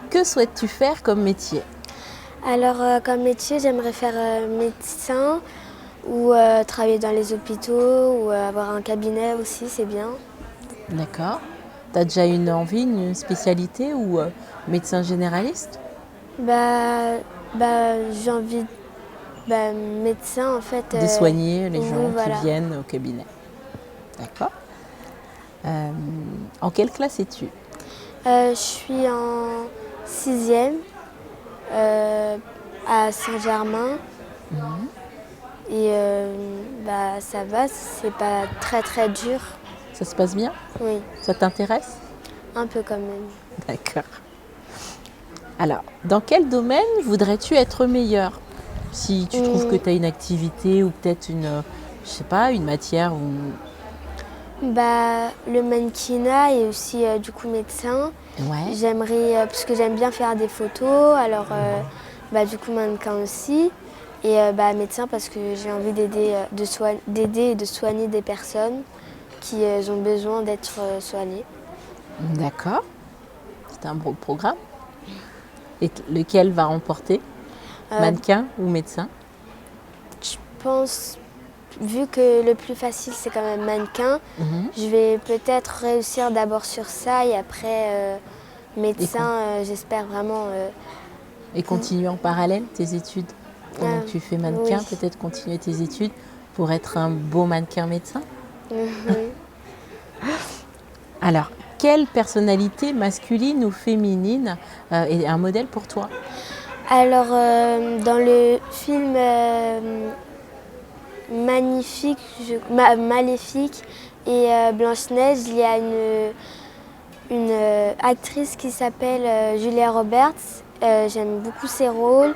Que souhaites-tu faire comme métier? Alors, comme métier, j'aimerais faire médecin ou travailler dans les hôpitaux ou avoir un cabinet aussi, c'est bien. D'accord. Tu as déjà une envie, une spécialité ou médecin généraliste? Bah, j'ai envie médecin en fait. De soigner les Oui, gens qui voilà. viennent au cabinet. D'accord. En quelle classe es-tu? Je suis en sixième à Saint-Germain et ça va, c'est pas très très dur. Ça se passe bien? Oui, Ça t'intéresse? un peu quand même. D'accord. Alors, dans quel domaine voudrais-tu être meilleur? Si tu trouves que tu as une activité ou peut-être je sais pas, une matière ou... Le mannequinat et aussi du coup médecin. Ouais. J'aimerais, parce que j'aime bien faire des photos, alors du coup mannequin aussi. Et médecin parce que j'ai envie d'aider et de soigner des personnes qui ont besoin d'être soignées. D'accord. C'est un beau programme. Et lequel va remporter? Euh, Mannequin ou médecin? je pense, vu que le plus facile c'est quand même mannequin, je vais peut-être réussir d'abord sur ça et après médecin, j'espère vraiment. Et continuer en parallèle tes études. Pendant que tu fais mannequin, Oui. peut-être continuer tes études pour être un beau mannequin médecin. Oui. Alors, quelle personnalité masculine ou féminine est un modèle pour toi? Alors, dans le film Maléfique et Blanche-Neige, il y a une actrice qui s'appelle Julia Roberts. J'aime beaucoup ses rôles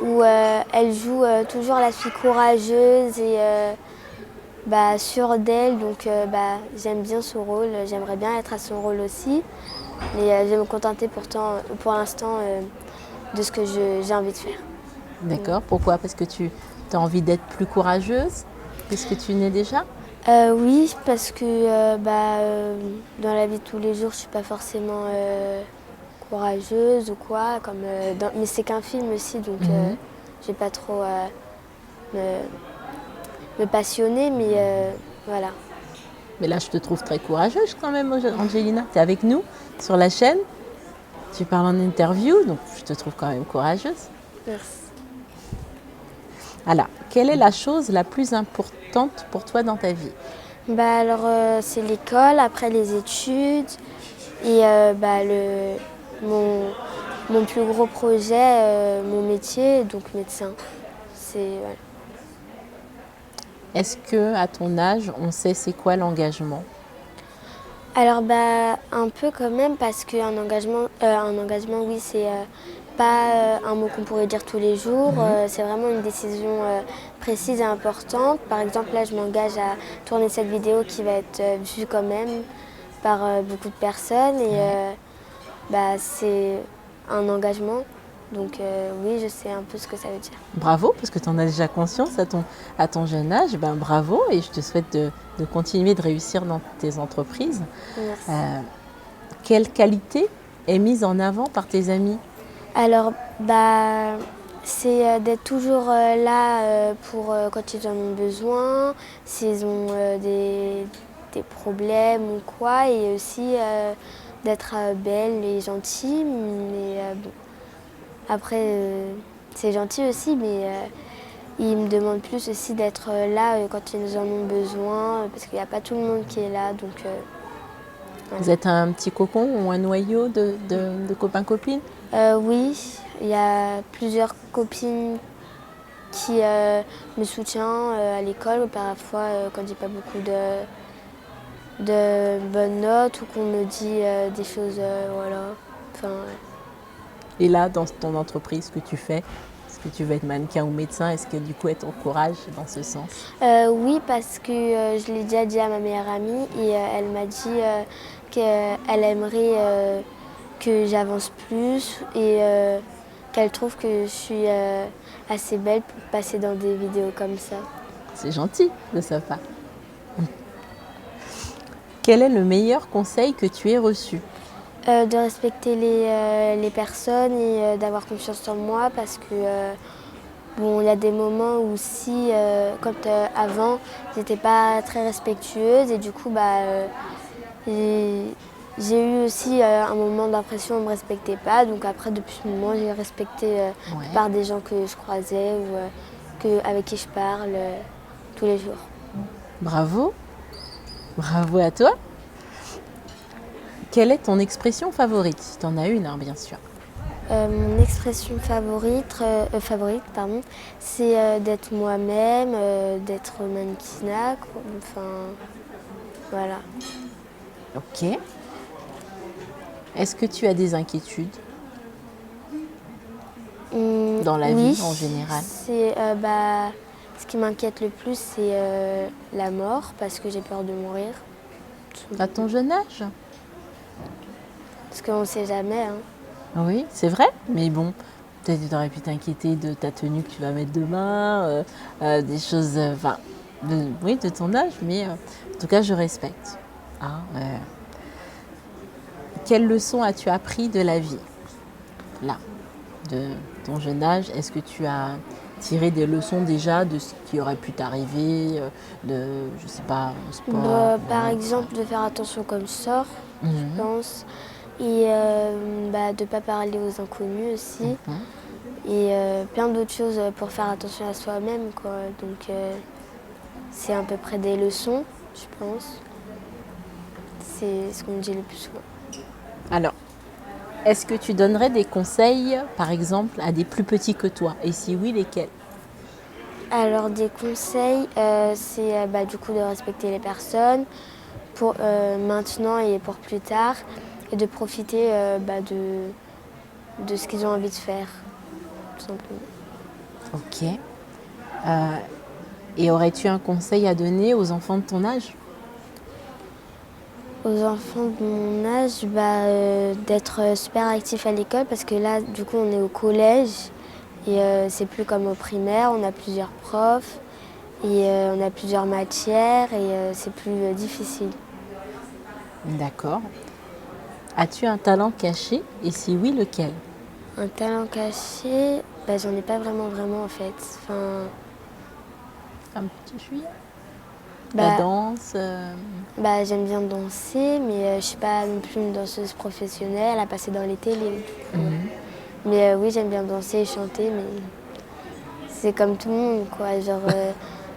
où elle joue toujours la fille courageuse et sûre d'elle. Donc, j'aime bien ce rôle. J'aimerais bien être à son rôle aussi. Mais je vais me contenter pour l'instant de ce que j'ai envie de faire. D'accord. Pourquoi? Parce que tu as envie d'être plus courageuse que ce que tu n'es déjà? Oui, parce que dans la vie de tous les jours, je suis pas forcément courageuse ou quoi. Mais c'est qu'un film aussi, donc je vais pas trop me passionner, mais voilà. Mais là, je te trouve très courageuse quand même, Angelina. Tu es avec nous sur la chaîne. Tu parles en interview, donc je te trouve quand même courageuse. Merci. Alors, quelle est la chose la plus importante pour toi dans ta vie? C'est l'école, après les études et mon plus gros projet, mon métier, donc médecin. Voilà. Est-ce que à ton âge, on sait c'est quoi l'engagement? Alors un peu quand même parce qu'un engagement oui c'est pas un mot qu'on pourrait dire tous les jours, c'est vraiment une décision précise et importante. Par exemple là je m'engage à tourner cette vidéo qui va être vue quand même par beaucoup de personnes et c'est un engagement. Donc oui je sais un peu ce que ça veut dire. Bravo, parce que tu en as déjà conscience à ton jeune âge. Ben, bravo et je te souhaite de continuer de réussir dans tes entreprises. Merci. Quelle qualité est mise en avant par tes amis? Alors, c'est d'être toujours là pour quand ils en ont besoin, s'ils ont des problèmes ou quoi, et aussi d'être belle et gentille. Mais bon, après, c'est gentil aussi, mais ils me demandent plus aussi d'être là quand ils en ont besoin, parce qu'il n'y a pas tout le monde qui est là. Donc, voilà. Vous êtes un petit cocon ou un noyau de copains-copines? Oui, il y a plusieurs copines qui me soutiennent à l'école, parfois quand j'ai pas beaucoup de bonnes notes ou qu'on me dit des choses, voilà. Enfin, ouais. Et là, dans ton entreprise que tu fais, est-ce que tu veux être mannequin ou médecin? Est-ce que du coup, elle t'encourage dans ce sens? Oui, parce que je l'ai déjà dit à ma meilleure amie et elle m'a dit qu'elle aimerait que j'avance plus et qu'elle trouve que je suis assez belle pour passer dans des vidéos comme ça. C'est gentil de sa part. Quel est le meilleur conseil que tu aies reçu? De respecter les personnes et d'avoir confiance en moi parce que bon, il y a des moments où si, comme avant, j'étais pas très respectueuse et du coup, j'ai j'ai eu aussi un moment d'impression où on me respectait pas. Donc après, depuis ce moment, j'ai respecté la Ouais. plupart des gens que je croisais ou avec qui je parle tous les jours. Bravo. Bravo à toi. Quelle est ton expression favorite? Si tu en as une, hein, bien sûr. Mon expression favorite, pardon, c'est d'être moi-même, d'être mannequinat, quoi. Enfin, voilà. Ok. Est-ce que tu as des inquiétudes dans la Oui, vie en général? ce qui m'inquiète le plus, c'est la mort, parce que j'ai peur de mourir. À ton jeune âge? Parce qu'on ne sait jamais, hein. Oui, c'est vrai. Mais bon, peut-être que tu aurais pu t'inquiéter de ta tenue que tu vas mettre demain, des choses, enfin, oui, de ton âge. Mais en tout cas, je respecte. Hein, quelle leçon as-tu appris de la vie, là, de ton jeune âge? Est-ce que tu as tiré des leçons déjà de ce qui aurait pu t'arriver, de, je sais pas, au sport? Par exemple, de faire attention comme je sors, je Mhm, pense. Et de ne pas parler aux inconnus aussi. mhm. Et plein d'autres choses pour faire attention à soi-même, quoi. Donc c'est à peu près des leçons, je pense. C'est ce qu'on me dit le plus souvent. Alors, est-ce que tu donnerais des conseils, par exemple, à des plus petits que toi? Et si oui, lesquels? Alors des conseils, c'est du coup de respecter les personnes pour maintenant et pour plus tard et de profiter de ce qu'ils ont envie de faire, tout simplement. Ok. Et aurais-tu un conseil à donner aux enfants de ton âge? Aux enfants de mon âge, d'être super actifs à l'école parce que là, du coup, on est au collège et c'est plus comme au primaire, on a plusieurs profs et on a plusieurs matières et c'est plus difficile. D'accord. As-tu un talent caché? Et si oui, lequel? Un talent caché, j'en ai pas vraiment en fait. Enfin, Un petit chouïa. La bah, danse. j'aime bien danser, mais je suis pas non plus une danseuse professionnelle à passer dans les télés. Du coup. Mais oui, j'aime bien danser et chanter, mais c'est comme tout le monde, quoi. Genre,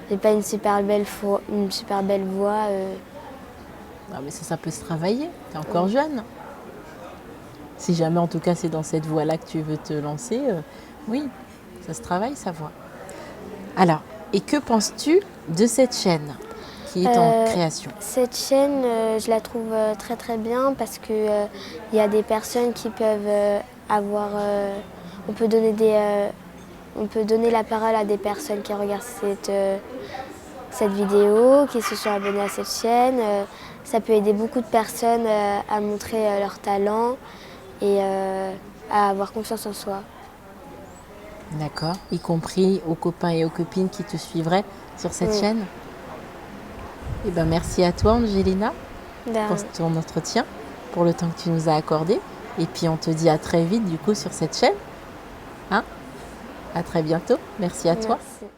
j'ai pas une super belle voix. Ah, mais ça peut se travailler. Tu es encore jeune. Si jamais, en tout cas, c'est dans cette voie-là que tu veux te lancer, oui, ça se travaille, sa voix. Alors, et que penses-tu de cette chaîne qui est en création? Cette chaîne, je la trouve très très bien parce que il y a des personnes qui peuvent avoir. On peut donner on peut donner la parole à des personnes qui regardent cette vidéo, qui se sont abonnées à cette chaîne. Ça peut aider beaucoup de personnes à montrer leur talent et à avoir confiance en soi. D'accord. Y compris aux copains et aux copines qui te suivraient sur cette Oui. chaîne? Eh ben, merci à toi, Angelina, pour Ben, ton entretien, pour le temps que tu nous as accordé. Et puis, on te dit à très vite, du coup, sur cette chaîne. Hein? À très bientôt. Merci à toi. merci.